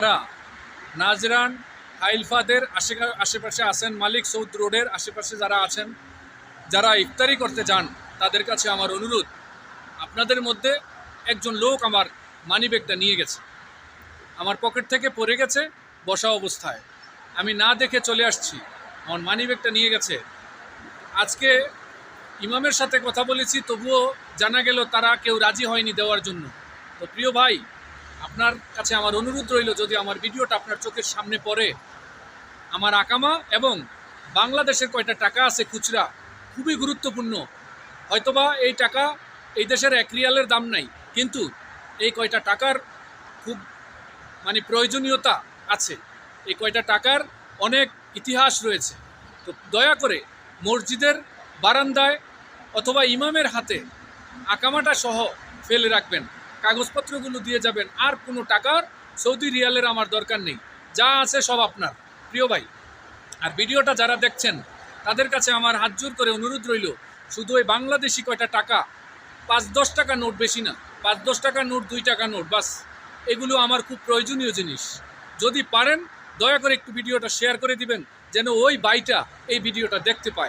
যারা নাজরান আইলফাদের আশেপাশে আছেন, মালিক সৌদ রোডের আশেপাশে যারা আছেন, যারা ইফতারি করতে যান, তাদের কাছে আমার অনুরোধ, আপনাদের মধ্যে একজন লোক আমার মানিব্যাগটা নিয়ে গেছে, আমার পকেট থেকে পড়ে গেছে বসা অবস্থায়, আমি না দেখে চলে আসছি, আমার মানিব্যাগটা নিয়ে গেছে। আজকে ইমামের সাথে কথা বলেছি, তবুও জানা গেল তারা কেউ রাজি হয়নি দেওয়ার জন্য। তো প্রিয় ভাই, আপনার কাছে আমার অনুরোধ রইল, যদি আমার ভিডিওটা আপনার চোখের সামনে পড়ে, আমার আকামা এবং বাংলাদেশের কয়টা টাকা আছে খুচরা, খুবই গুরুত্বপূর্ণ। হয়তোবা এই টাকা এই দেশের 1 রিয়ালের দাম নাই, কিন্তু এই কয়টা টাকার খুব প্রয়োজনীয়তা আছে, এই কয়টা টাকার অনেক ইতিহাস রয়েছে। তো দয়া করে মসজিদের বারান্দায় অথবা ইমামের হাতে আকামাটা সহ ফেলে রাখবেন, কাগজপত্রগুলো দিয়ে যাবেন। আর কোনো টাকার সৌদি রিয়ালের আমার দরকার নেই, যা আছে সব আপনার, প্রিয় ভাই। আর ভিডিওটা যারা দেখছেন তাদের কাছে আমার হাত জোর করে অনুরোধ রইল, শুধু ওই বাংলাদেশি কয়টা টাকা, 5-10 টাকা নোট, বেশি না, 5-10 টাকা নোট, 2 টাকা নোট, বাস, এগুলো আমার খুব প্রয়োজনীয় জিনিস। যদি পারেন দয়া করে একটু ভিডিওটা শেয়ার করে দিবেন, যেন ওই ভাইটা এই ভিডিওটা দেখতে পায়।